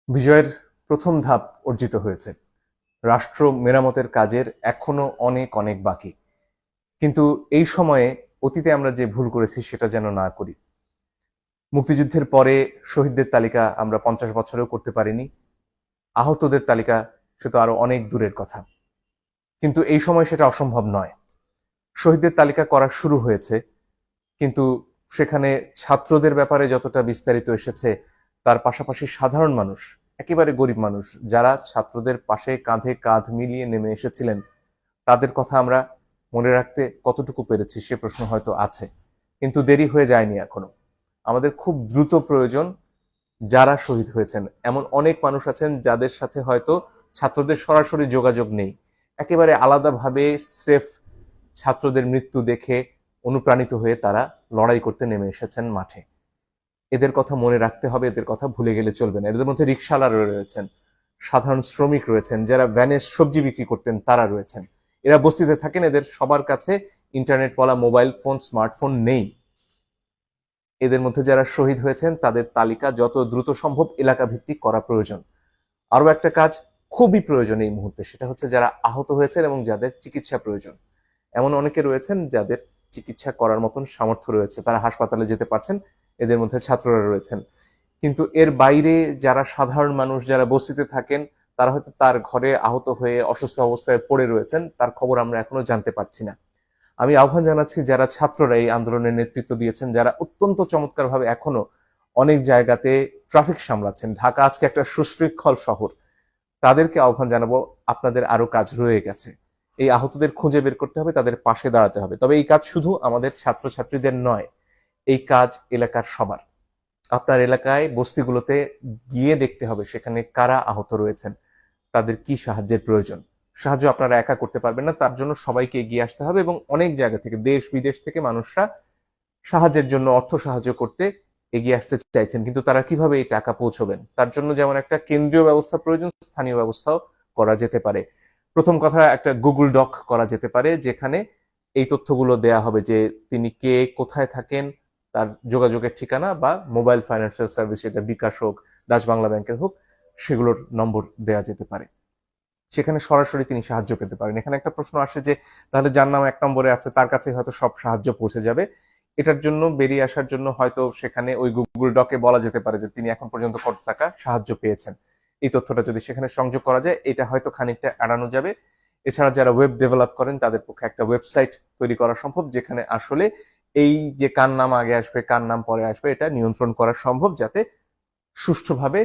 বিজয়ের প্রথম ধাপ অর্জিত হয়েছে। রাষ্ট্র মেরামতের কাজের এখনো অনেক অনেক বাকি। কিন্তু এই সময়ে অতীতে আমরা যে ভুল করেছি সেটা যেন না করি। মুক্তিযুদ্ধের পরে শহীদদের তালিকা আমরা 50 বছরেও করতে পারিনি। আহতদের তালিকা সে তো আরো অনেক দূরের কথা। কিন্তু এই সময় সেটা অসম্ভব নয়। শহীদদের তালিকা করা শুরু হয়েছে, কিন্তু সেখানে ছাত্রদের ব্যাপারে যতটা বিস্তারিত এসেছে, তার পাশাপাশি সাধারণ মানুষ, একেবারে গরিব মানুষ যারা ছাত্রদের পাশে কাঁধে কাঁধ মিলিয়ে নেমে এসেছিলেন, তাদের কথা আমরা মনে রাখতে কতটুকু পেরেছি সে প্রশ্ন হয়তো আছে। কিন্তু দেরি হয়ে যায়নি এখনো। আমাদের খুব দ্রুত প্রয়োজন যারা শহীদ হয়েছেন, এমন অনেক মানুষ আছেন যাদের সাথে হয়তো ছাত্রদের সরাসরি যোগাযোগ নেই, একেবারে আলাদাভাবে স্রেফ ছাত্রদের মৃত্যু দেখে অনুপ্রাণিত হয়ে তারা লড়াই করতে নেমে এসেছেন মাঠে। এদের কথা মনে রাখতে হবে, এদের কথা ভুলে গেলে চলবে না। এদের মধ্যে রিকশাওয়ালা রয়েছেন, সাধারণ শ্রমিক রয়েছেন, যারা ভ্যানে সবজি বিক্রি করতেন তারা রয়েছেন। এরা বস্তিতে থাকেন, এদের সবার কাছে ইন্টারনেট বলা মোবাইল ফোন, স্মার্টফোন নেই। এদের মধ্যে যারা শহীদ হয়েছেন তাদের তালিকা যত দ্রুত সম্ভব এলাকা ভিত্তিক করা প্রয়োজন। আরো একটা কাজ খুবই প্রয়োজন এই মুহূর্তে, সেটা হচ্ছে যারা আহত হয়েছেন এবং যাদের চিকিৎসা প্রয়োজন। এমন অনেকে রয়েছেন যাদের চিকিৎসা করার মতন সামর্থ্য রয়েছে, তারা হাসপাতালে যেতে পারছেন, এদের মধ্যে ছাত্ররা রয়েছেন। কিন্তু এর বাইরে যারা সাধারণ মানুষ, যারা বস্তিতে থাকেন, তারা হয়তো তার ঘরে আহত হয়ে অসুস্থ অবস্থায় পড়ে রয়েছেন, তার খবর আমরা এখনো জানতে পারছি না। আমি আহ্বান জানাচ্ছি যারা ছাত্ররা এই আন্দোলনের নেতৃত্ব দিয়েছেন, যারা অত্যন্ত চমৎকারভাবে এখনো অনেক জায়গাতে ট্রাফিক সামলাচ্ছেন, ঢাকা আজকে একটা সুশৃঙ্খল শহর, তাদেরকে আহ্বান জানাবো, আপনাদের আরো কাজ রয়ে গেছে। এই আহতদের খুঁজে বের করতে হবে, তাদের পাশে দাঁড়াতে হবে। তবে এই কাজ শুধু আমাদের ছাত্রছাত্রীদের নয়, এই কাজ এলাকার সবার। আপনার এলাকায় বস্তিগুলোতে গিয়ে দেখতে হবে সেখানে কারা আহত রয়েছেন, তাদের কি সাহায্যের প্রয়োজন। সাহায্য আপনারা একা করতে পারবেন না, তার জন্য সবাইকে এগিয়ে আসতে হবে এবং অনেক জায়গা থেকে, দেশ বিদেশ থেকে মানুষরা সাহায্যের জন্য, অর্থ সাহায্য করতে এগিয়ে আসতে চাইছেন। কিন্তু তারা কিভাবে এই টাকা পৌঁছবেন, তার জন্য যেমন একটা কেন্দ্রীয় ব্যবস্থা প্রয়োজন, স্থানীয় ব্যবস্থাও করা যেতে পারে। প্রথম কথা, একটা গুগল ডক করা যেতে পারে যেখানে এই তথ্যগুলো দেয়া হবে যে তিনি কে, কোথায় থাকেন, তার যোগাযোগের ঠিকানা বা মোবাইল ফাইন্যান্সিয়াল সার্ভিস, সেটা বিকাশ হোক, ডাচ বাংলা ব্যাংকের হোক, সেগুলোর নম্বর দেয়া যেতে পারে। সেখানে সরাসরি তিনি সাহায্য পেতে পারেন। এখানে একটা প্রশ্ন আসে যে তাহলে যার নাম 1 নম্বরে আছে তার কাছে হয়তো সব সাহায্য পৌঁছে যাবে। এটার জন্য, বেরিয়ে আসার জন্য হয়তো সেখানে ওই গুগল ডকে বলা যেতে পারে যে তিনি এখন পর্যন্ত কত টাকা সাহায্য পেয়েছেন। এই তথ্যটা যদি সেখানে সংযোগ করা যায়, এটা হয়তো খানিকটা এড়ানো যাবে। এছাড়া যারা ওয়েব ডেভেলপ করেন তাদের পক্ষে একটা ওয়েবসাইট তৈরি করা সম্ভব, যেখানে আসলে এই যে কার নাম আগে আসবে কার নাম পরে আসবে এটা নিয়ন্ত্রণ করা সম্ভব, যাতে সুষ্ঠুভাবে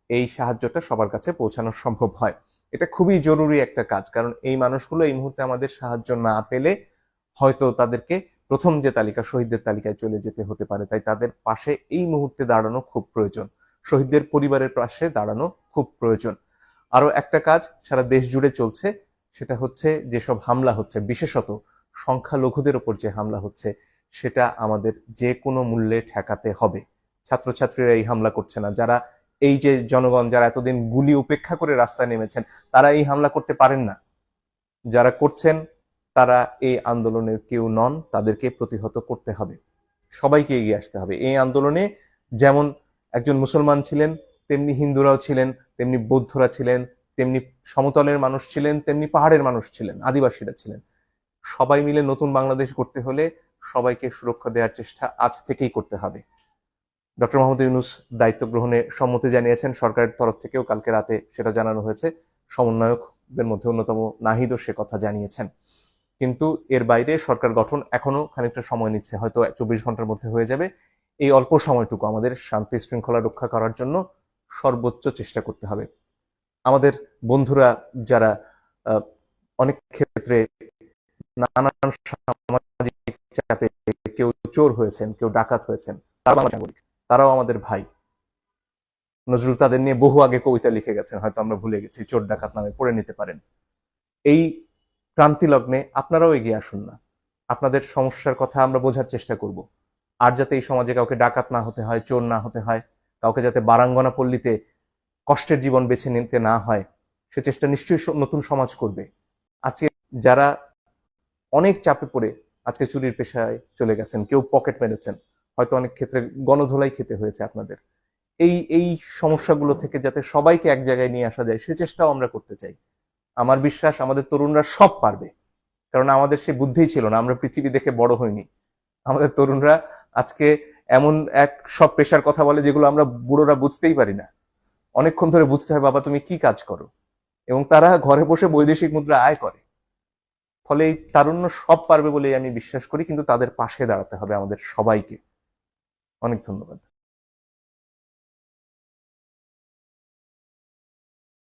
এই সাহায্যটা সবার কাছে পৌঁছানো সম্ভব হয়। এটা খুবই জরুরি একটা কাজ, কারণ এই মানুষগুলো এই মুহূর্তে আমাদের সাহায্য না পেলে হয়তো তাদেরকে প্রথম যে তালিকা, শহীদদের তালিকায় চলে যেতে হতে পারে। তাই তাদের পাশে এই মুহূর্তে দাঁড়ানো খুব প্রয়োজন, শহীদদের পরিবারের পাশে দাঁড়ানো খুব প্রয়োজন। আরো একটা কাজ সারা দেশ জুড়ে চলছে, সেটা হচ্ছে যেসব হামলা হচ্ছে, বিশেষত সংখ্যালঘুদের উপর যে হামলা হচ্ছে, সেটা আমাদের যে কোনো মূল্যে ঠেকাতে হবে। ছাত্রছাত্রীরা এই হামলা করছে না, যারা এই যে জনগণ যারা এতদিন গুলি উপেক্ষা করে রাস্তায় নেমেছেন, তারা এই হামলা করতে পারেন না। যারা করছেন তারা এই আন্দোলনের কেউ নন, তাদেরকে প্রতিহত করতে হবে, সবাইকে এগিয়ে আসতে হবে এই আন্দোলনে। যেমন একজন মুসলমান ছিলেন, তেমনি হিন্দুরাও ছিলেন, তেমনি বৌদ্ধরা ছিলেন, তেমনি সমতলের মানুষ ছিলেন, তেমনি পাহাড়ের মানুষ ছিলেন, আদিবাসীরা ছিলেন। সবাই মিলে নতুন বাংলাদেশ করতে হলে সবাইকে সুরক্ষা দেওয়ার চেষ্টা আজ থেকেই করতে হবে। ডক্টর মোহাম্মদ ইউনূস দায়িত্ব গ্রহণে সম্মতি জানিয়েছেন, সরকারের তরফ থেকেও কালকে রাতে সেটা জানানো হয়েছে। সমন্বয়কদের মধ্যে অন্যতম নাহিদও সে কথা জানিয়েছেন। কিন্তু এর বাইরে সরকার গঠন এখনো খানিকটা সময় নিচ্ছে, হয়তো 24 ঘন্টার মধ্যে হয়ে যাবে। এই অল্প সময়টুকু আমাদের শান্তি শৃঙ্খলা রক্ষা করার জন্য সর্বোচ্চ চেষ্টা করতে হবে। আমাদের বন্ধুরা যারা অনেক ক্ষেত্রে নানান সামাজিক চাপে কেউ চোর হয়েছেন, কেউ ডাকাত হয়েছেন, তারাও আমাদের ভাই। নজরুল তাদের নিয়ে বহু আগে কবিতা লিখে গেছেন, হয়তো আমরা ভুলে গেছি, চোর ডাকাত নামে পড়ে নিতে পারেন। এই ক্রান্তি লগ্নে আপনারাও এগিয়ে আসুন না, আপনাদের সমস্যার কথা আমরা বোঝার চেষ্টা করব। আর যাতে এই সমাজে কাউকে ডাকাত না হতে হয়, চোর না হতে হয়, কাউকে যাতে বারাঙ্গনা পল্লীতে কষ্টের জীবন বেছে নিতে না হয়, সে চেষ্টা নিশ্চয়ই নতুন সমাজ করবে। আজকে যারা অনেক চাপে পড়ে আজকে চুরির পেশায় চলে গেছেন, কেউ পকেট মেরেছেন, হয়তো অনেক ক্ষেত্রে গণধোলাই খেতে হয়েছে আপনাদের, এই এই সমস্যাগুলো থেকে যাতে সবাইকে এক জায়গায় নিয়ে আসা যায় সে চেষ্টাও আমরা করতে চাই। আমার বিশ্বাস আমাদের তরুণরা সব পারবে, কারণ আমাদের সে বুদ্ধিই ছিল না, আমরা পৃথিবী দেখে বড় হইনি। আমাদের তরুণরা আজকে এমন এক সব পেশার কথা বলে যেগুলো আমরা বুড়োরা বুঝতেই পারি না। অনেকক্ষণ ধরে বুঝতে হয় বাবা তুমি কি কাজ করো, এবং তারা ঘরে বসে বৈদেশিক মুদ্রা আয় করে। ফলে এই তারুণ্য সব পারবে বলেই আমি বিশ্বাস করি, কিন্তু তাদের পাশে দাঁড়াতে হবে আমাদের সবাইকে। অনেক ধন্যবাদ।